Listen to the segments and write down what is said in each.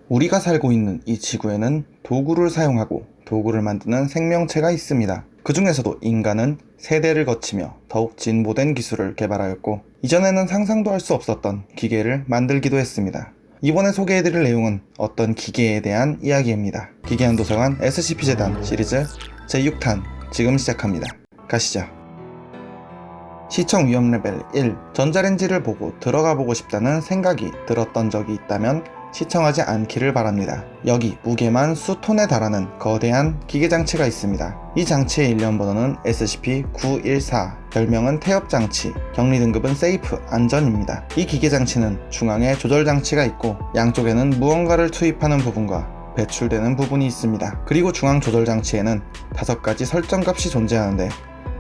우리가 살고 있는 이 지구에는 도구를 사용하고 도구를 만드는 생명체가 있습니다. 그 중에서도 인간은 세대를 거치며 더욱 진보된 기술을 개발하였고 이전에는 상상도 할 수 없었던 기계를 만들기도 했습니다. 이번에 소개해드릴 내용은 어떤 기계에 대한 이야기입니다. 기계한도서관 SCP-재단 시리즈 제6탄 지금 시작합니다. 가시죠. 시청 위험 레벨 1. 전자레인지를 보고 들어가보고 싶다는 생각이 들었던 적이 있다면 시청하지 않기를 바랍니다. 여기 무게만 수톤에 달하는 거대한 기계장치가 있습니다. 이 장치의 일련 번호는 SCP-914, 별명은 태엽장치, 격리 등급은 세이프, 안전입니다. 이 기계장치는 중앙에 조절장치가 있고 양쪽에는 무언가를 투입하는 부분과 배출되는 부분이 있습니다. 그리고 중앙 조절장치에는 5가지 설정값이 존재하는데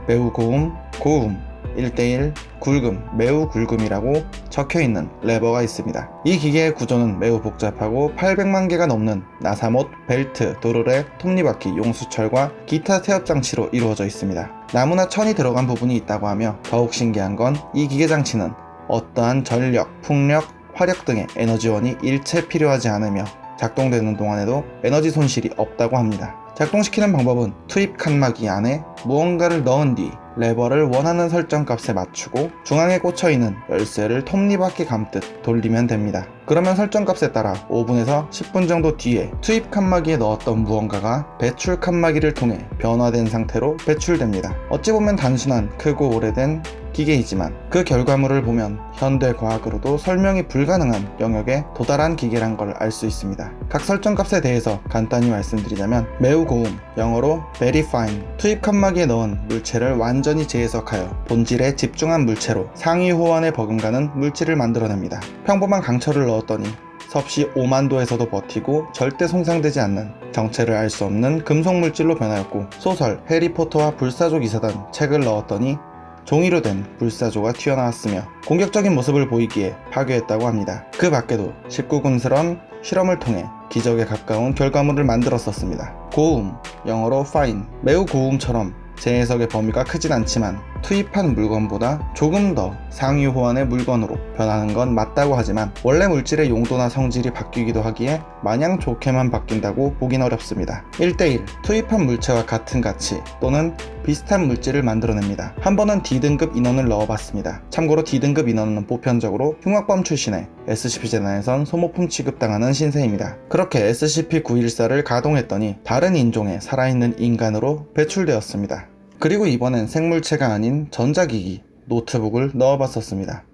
매우 고음, 고음, 1대1, 굵음, 매우 굵음이라고 적혀있는 레버가 있습니다. 이 기계의 구조는 매우 복잡하고 800만 개가 넘는 나사못, 벨트, 도르래, 톱니바퀴, 용수철과 기타 태엽장치로 이루어져 있습니다. 나무나 천이 들어간 부분이 있다고 하며 더욱 신기한 건 이 기계장치는 어떠한 전력, 풍력, 화력 등의 에너지원이 일체 필요하지 않으며 작동되는 동안에도 에너지 손실이 없다고 합니다. 작동시키는 방법은 투입 칸막이 안에 무언가를 넣은 뒤 레버를 원하는 설정값에 맞추고 중앙에 꽂혀있는 열쇠를 톱니바퀴 감듯 돌리면 됩니다. 그러면 설정값에 따라 5분에서 10분 정도 뒤에 투입 칸막이에 넣었던 무언가가 배출 칸막이를 통해 변화된 상태로 배출됩니다. 어찌 보면 단순한 크고 오래된 기계이지만 그 결과물을 보면 현대 과학으로도 설명이 불가능한 영역에 도달한 기계란 걸 알 수 있습니다. 각 설정값에 대해서 간단히 말씀드리자면 매우 고음, 영어로 very fine, 투입 칸막이에 넣은 물체를 완전히 재해석하여 본질에 집중한 물체로 상위 호환에 버금가는 물질을 만들어냅니다. 평범한 강철을 넣었더니 섭씨 5만 도에서도 버티고 절대 손상되지 않는 정체를 알 수 없는 금속 물질로 변하였고 소설 해리포터와 불사조 기사단 책을 넣었더니 종이로 된 불사조가 튀어나왔으며 공격적인 모습을 보이기에 파괴했다고 합니다. 그 밖에도 19금스러운 실험을 통해 기적에 가까운 결과물을 만들었었습니다. 고음, 영어로 fine, 매우 고음처럼 재해석의 범위가 크진 않지만 투입한 물건보다 조금 더 상위 호환의 물건으로 변하는 건 맞다고 하지만 원래 물질의 용도나 성질이 바뀌기도 하기에 마냥 좋게만 바뀐다고 보긴 어렵습니다. 1대1, 투입한 물체와 같은 가치 또는 비슷한 물질을 만들어냅니다. 한 번은 D등급 인원을 넣어봤습니다. 참고로 D등급 인원은 보편적으로 흉악범 출신의 SCP-재단에선 소모품 취급당하는 신세입니다. 그렇게 SCP-914를 가동했더니 다른 인종의 살아있는 인간으로 배출되었습니다. 그리고 이번엔 생물체가 아닌 전자기기, 노트북을 넣어봤었습니다.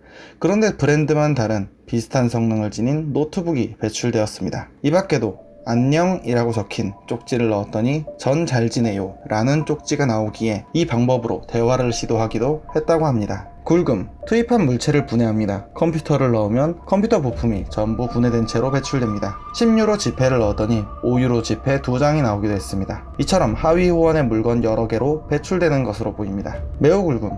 그런데 브랜드만 다른 비슷한 성능을 지닌 노트북이 배출되었습니다. 이 밖에도 안녕이라고 적힌 쪽지를 넣었더니 전 잘 지내요 라는 쪽지가 나오기에 이 방법으로 대화를 시도하기도 했다고 합니다. 굵음, 투입한 물체를 분해합니다. 컴퓨터를 넣으면 컴퓨터 부품이 전부 분해된 채로 배출됩니다. 10유로 지폐를 넣었더니 5유로 지폐 2장이 나오기도 했습니다. 이처럼 하위 호환의 물건 여러 개로 배출되는 것으로 보입니다. 매우 굵음,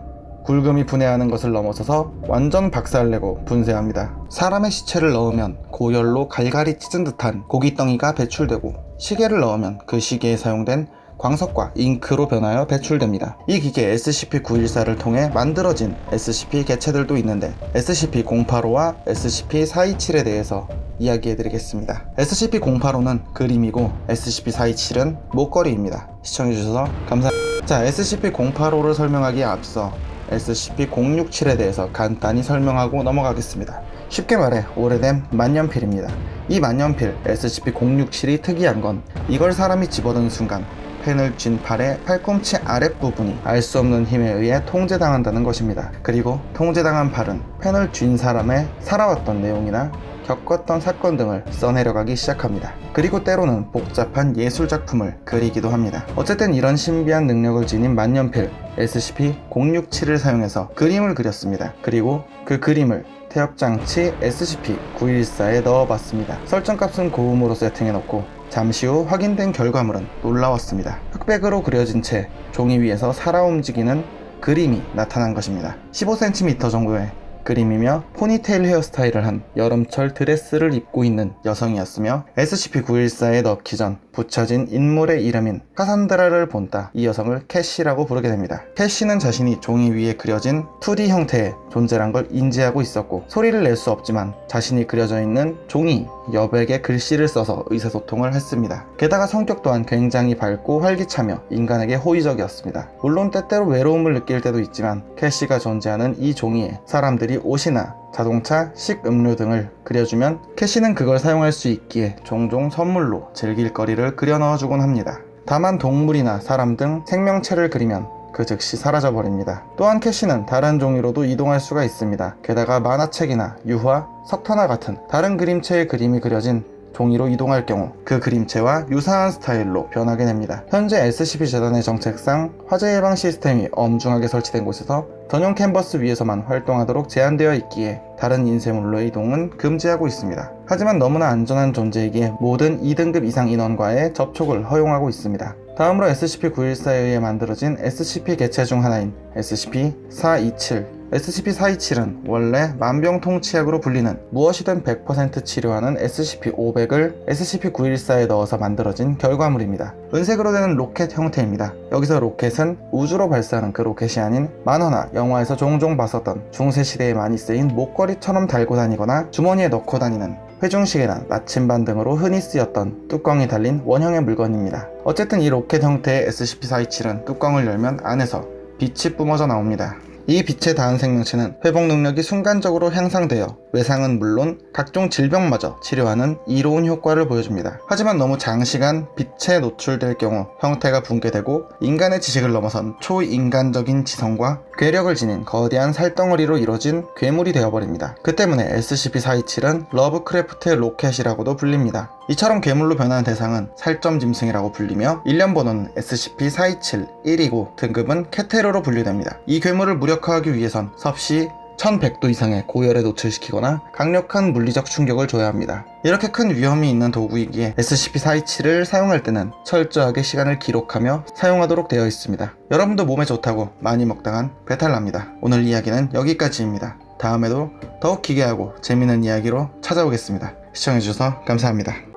굵음이 분해하는 것을 넘어서서 완전 박살내고 분쇄합니다. 사람의 시체를 넣으면 고열로 갈갈이 찢은 듯한 고깃덩이가 배출되고 시계를 넣으면 그 시계에 사용된 광석과 잉크로 변하여 배출됩니다. 이 기계 SCP-914를 통해 만들어진 SCP 개체들도 있는데 SCP-085와 SCP-427에 대해서 이야기해드리겠습니다. SCP-085는 그림이고 SCP-427은 목걸이입니다. 시청해주셔서 감사합니다. 자, SCP-085를 설명하기에 앞서 SCP-067에 대해서 간단히 설명하고 넘어가겠습니다. 쉽게 말해 오래된 만년필입니다. 이 만년필 SCP-067이 특이한 건 이걸 사람이 집어든 순간 펜을 쥔 팔의 팔꿈치 아랫부분이 알 수 없는 힘에 의해 통제당한다는 것입니다. 그리고 통제당한 팔은 펜을 쥔 사람의 살아왔던 내용이나 겪었던 사건 등을 써내려가기 시작합니다. 그리고 때로는 복잡한 예술작품을 그리기도 합니다. 어쨌든 이런 신비한 능력을 지닌 만년필 SCP-067을 사용해서 그림을 그렸습니다. 그리고 그 그림을 태엽장치 SCP-914에 넣어봤습니다. 설정값은 고음으로 세팅해놓고 잠시 후 확인된 결과물은 놀라웠습니다. 흑백으로 그려진 채 종이 위에서 살아 움직이는 그림이 나타난 것입니다. 15cm 정도의 그림이며 포니테일 헤어스타일을 한 여름철 드레스를 입고 있는 여성이었으며 SCP-914에 넣기 전 붙여진 인물의 이름인 카산드라를 본따 이 여성을 캐시라고 부르게 됩니다. 캐시는 자신이 종이 위에 그려진 2D 형태의 존재란 걸 인지하고 있었고 소리를 낼 수 없지만 자신이 그려져 있는 종이 여백의 글씨를 써서 의사소통을 했습니다. 게다가 성격 또한 굉장히 밝고 활기차며 인간에게 호의적이었습니다. 물론 때때로 외로움을 느낄 때도 있지만 캐시가 존재하는 이 종이에 사람들이 옷이나 자동차, 식음료 등을 그려주면 캐시는 그걸 사용할 수 있기에 종종 선물로 즐길 거리를 그려 넣어주곤 합니다. 다만 동물이나 사람 등 생명체를 그리면 그 즉시 사라져버립니다. 또한 캐시는 다른 종이로도 이동할 수가 있습니다. 게다가 만화책이나 유화, 석탄화 같은 다른 그림체의 그림이 그려진 종이로 이동할 경우 그 그림체와 유사한 스타일로 변하게 됩니다. 현재 SCP-재단의 정책상 화재 예방 시스템이 엄중하게 설치된 곳에서 전용 캔버스 위에서만 활동하도록 제한되어 있기에 다른 인쇄물로의 이동은 금지하고 있습니다. 하지만 너무나 안전한 존재이기에 모든 2등급 이상 인원과의 접촉을 허용하고 있습니다. 다음으로 SCP-914에 의해 만들어진 SCP 개체 중 하나인 SCP-427 SCP-427은 원래 만병통치약으로 불리는 무엇이든 100% 치료하는 SCP-500을 SCP-914에 넣어서 만들어진 결과물입니다. 은색으로 되는 로켓 형태입니다. 여기서 로켓은 우주로 발사하는 그 로켓이 아닌 만화나 영화에서 종종 봤었던 중세시대에 많이 쓰인 목걸이처럼 달고 다니거나 주머니에 넣고 다니는 회중시계나 나침반 등으로 흔히 쓰였던 뚜껑이 달린 원형의 물건입니다. 어쨌든 이 로켓 형태의 SCP-427은 뚜껑을 열면 안에서 빛이 뿜어져 나옵니다. 이 빛에 닿은 생명체는 회복 능력이 순간적으로 향상되어 외상은 물론 각종 질병마저 치료하는 이로운 효과를 보여줍니다. 하지만 너무 장시간 빛에 노출될 경우 형태가 붕괴되고 인간의 지식을 넘어선 초인간적인 지성과 괴력을 지닌 거대한 살덩어리로 이루어진 괴물이 되어버립니다. 그 때문에 SCP-427은 러브크래프트의 로켓이라고도 불립니다. 이처럼 괴물로 변하는 대상은 살점 짐승이라고 불리며 일련 번호는 SCP-427-1이고 등급은 케테로로 분류됩니다. 이 괴물을 무력화하기 위해선 섭씨 1100도 이상의 고열에 노출시키거나 강력한 물리적 충격을 줘야 합니다. 이렇게 큰 위험이 있는 도구이기에 SCP-427을 사용할 때는 철저하게 시간을 기록하며 사용하도록 되어 있습니다. 여러분도 몸에 좋다고 많이 먹다간 배탈납니다. 오늘 이야기는 여기까지입니다. 다음에도 더욱 기괴하고 재미있는 이야기로 찾아오겠습니다. 시청해주셔서 감사합니다.